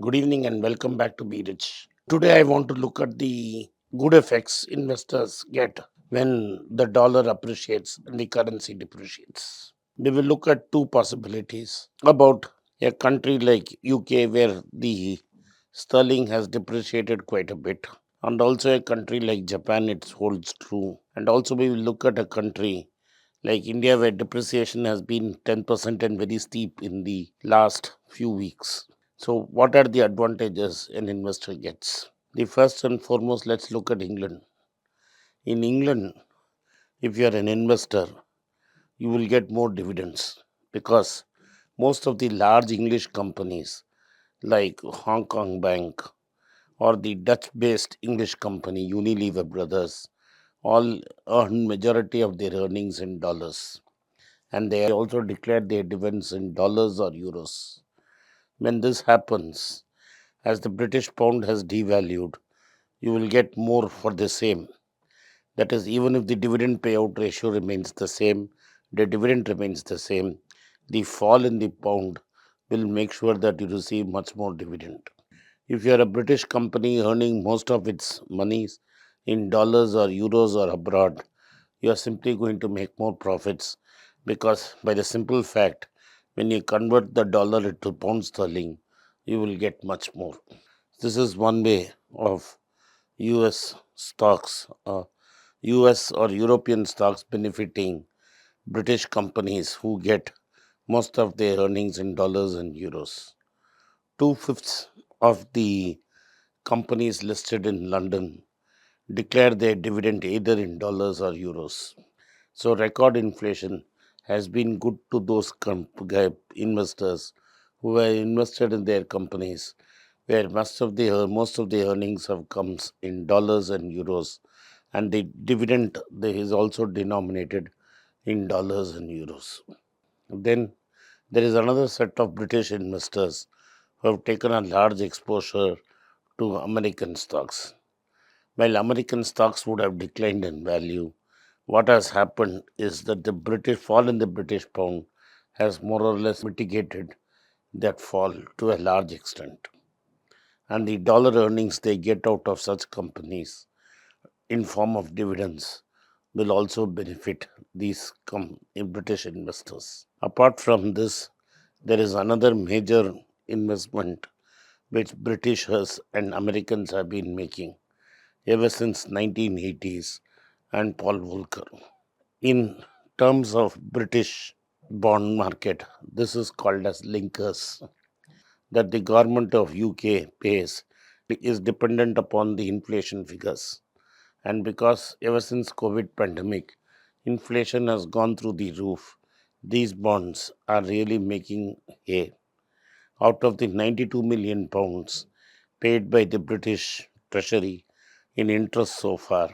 Good evening and welcome back to Be Rich. Today I want to look at the good effects investors get when the dollar appreciates and the currency depreciates. We will look at two possibilities about a country like UK where the sterling has depreciated quite a bit, and also a country like Japan it holds true. And also we will look at a country like India where depreciation has been 10% and very steep in the last few weeks. So, what are the advantages an investor gets? The first and foremost, let's look at England. In England, if you are an investor, you will get more dividends because most of the large English companies like Hong Kong Bank or the Dutch based English company Unilever Brothers all earn majority of their earnings in dollars, and they also declare their dividends in dollars or euros. When this happens, as the British pound has devalued, you will get more for the same. That is, even if the dividend payout ratio remains the same, the dividend remains the same, the fall in the pound will make sure that you receive much more dividend. If you are a British company earning most of its monies in dollars or euros or abroad, you are simply going to make more profits because, by the simple fact, when you convert the dollar into pound sterling, you will get much more. This is one way of US stocks, US or European stocks benefiting British companies who get most of their earnings in dollars and euros. Two-fifths of the companies listed in London declare their dividend either in dollars or euros. So, record inflation has been good to those investors who have invested in their companies where most of the earnings have comes in dollars and euros, and the dividend there is also denominated in dollars and euros. Then there is another set of British investors who have taken a large exposure to American stocks. While American stocks would have declined in value, what has happened is that the British fall in the British pound has more or less mitigated that fall to a large extent. And the dollar earnings they get out of such companies in form of dividends will also benefit these British investors. Apart from this, there is another major investment which Britishers and Americans have been making ever since 1980s and Paul Volcker. In terms of British bond market, this is called as linkers that the government of UK pays is dependent upon the inflation figures. And because ever since COVID pandemic, inflation has gone through the roof, these bonds are really making hay. Out of the 92 million pounds paid by the British Treasury in interest so far,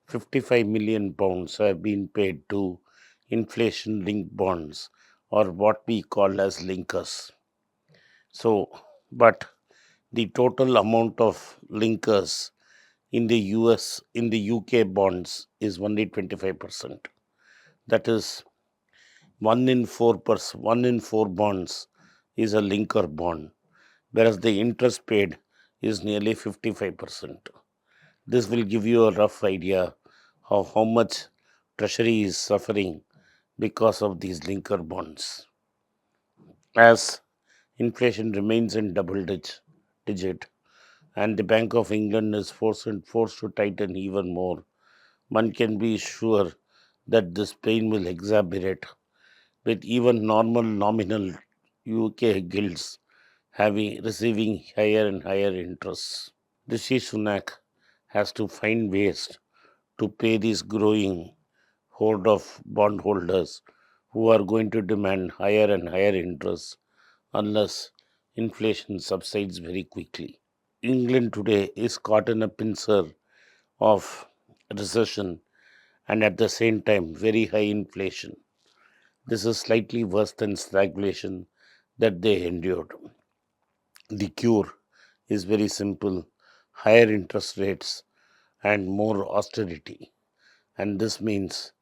55 million pounds have been paid to inflation linked bonds or what we call as linkers. So, but the total amount of linkers in the in the UK bonds is only 25%. That is, one in four bonds is a linker bond, whereas the interest paid is nearly 55%. This will give you a rough idea of how much Treasury is suffering because of these linker bonds. As inflation remains in digit and the Bank of England is forced to tighten even more, one can be sure that this pain will exacerbate with even normal nominal UK gilts receiving higher and higher interests. Rishi Sunak has to find ways to pay this growing horde of bondholders who are going to demand higher and higher interest unless inflation subsides very quickly. England today is caught in a pincer of recession and at the same time very high inflation. This is slightly worse than stagflation that they endured. The cure is very simple: higher interest rates and more austerity. And this means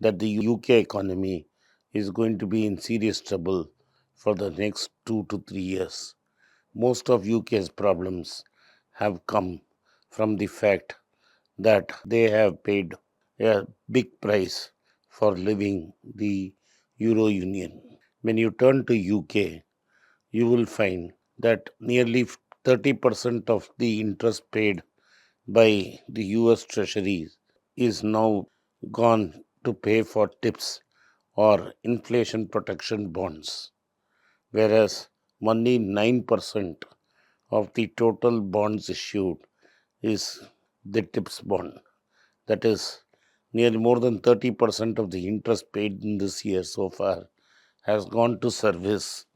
that the UK economy is going to be in serious trouble for the next 2 to 3 years. Most of UK's problems have come from the fact that they have paid a big price for leaving the Euro Union. When you turn to UK, you will find that nearly 30% of the interest paid by the US Treasury is now gone to pay for tips or inflation protection bonds, whereas only 9% of the total bonds issued is the tips bond. That is, nearly more than 30% of the interest paid in this year so far has gone to service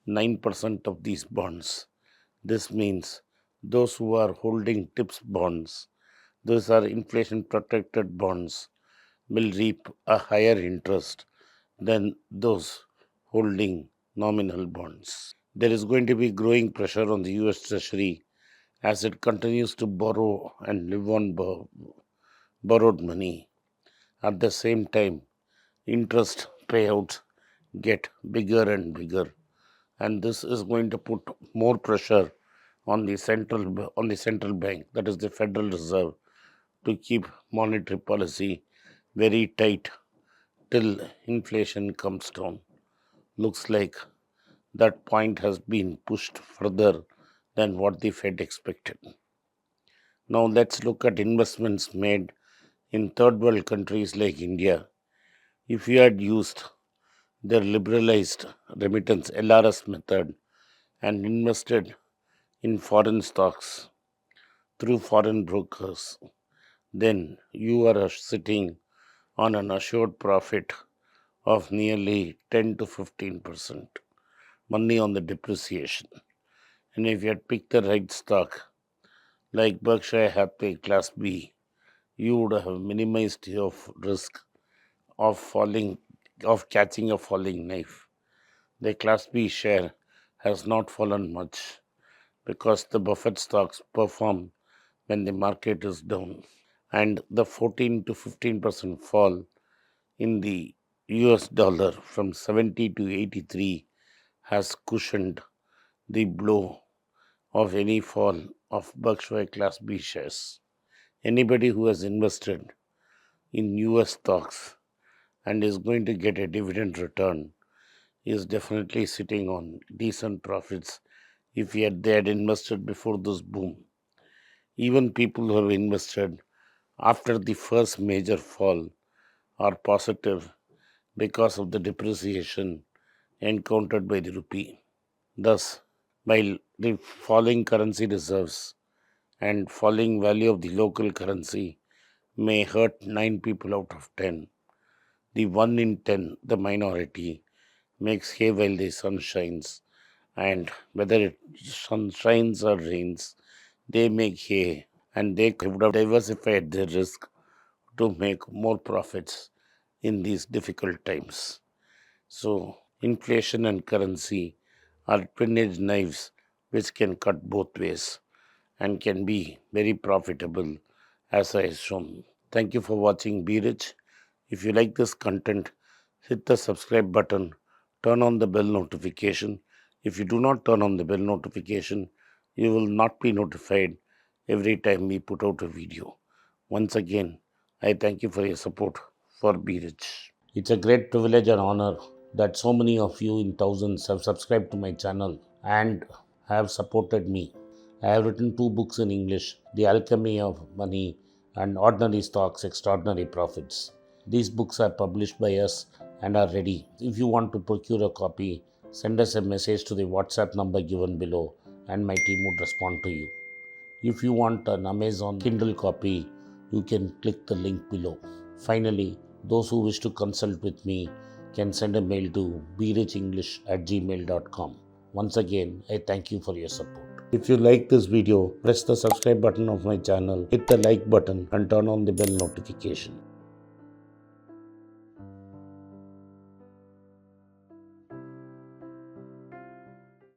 9% of these bonds. This means those who are holding tips bonds, those are inflation protected bonds, will reap a higher interest than those holding nominal bonds. There is going to be growing pressure on the US Treasury as it continues to borrow and live on borrowed money. At the same time, interest payouts get bigger and bigger, and this is going to put more pressure on the central bank, that is the Federal Reserve, to keep monetary policy very tight till inflation comes down. Looks like that point has been pushed further than what the Fed expected. Now let's look at investments made in third world countries like India. If you had used their liberalized remittance LRS method and invested in foreign stocks through foreign brokers, then you are sitting on an assured profit of nearly 10 to 15% money on the depreciation. And if you had picked the right stock, like Berkshire Hathaway Class B, you would have minimized your risk of catching a falling knife. The Class B share has not fallen much because the Buffett stocks perform when the market is down. And the 14 to 15% fall in the US dollar from 70 to 83 has cushioned the blow of any fall of Berkshire Class B shares. Anybody who has invested in US stocks and is going to get a dividend return is definitely sitting on decent profits if they had invested before this boom. Even people who have invested after the first major fall are positive because of the depreciation encountered by the rupee. Thus, while the falling currency reserves and falling value of the local currency may hurt 9 people out of 10, the 1 in 10, the minority, makes hay while the sun shines. And whether it sun shines or rains, they make hay and they would have diversified their risk to make more profits in these difficult times. So, inflation and currency are twin-edged knives which can cut both ways and can be very profitable, as I have shown. Thank you for watching Be Rich. If you like this content, hit the subscribe button, turn on the bell notification. If you do not turn on the bell notification, you will not be notified every time we put out a video. Once again, I thank you for your support for Be Rich. It's a great privilege and honor that so many of you in thousands have subscribed to my channel and have supported me. I have written 2 books in English, The Alchemy of Money and Ordinary Stocks, Extraordinary Profits. These books are published by us and are ready. If you want to procure a copy, send us a message to the WhatsApp number given below and my team would respond to you. If you want an Amazon Kindle copy, you can click the link below. Finally, those who wish to consult with me can send a mail to berichenglish@gmail.com. Once again, I thank you for your support. If you like this video, press the subscribe button of my channel, hit the like button and turn on the bell notification.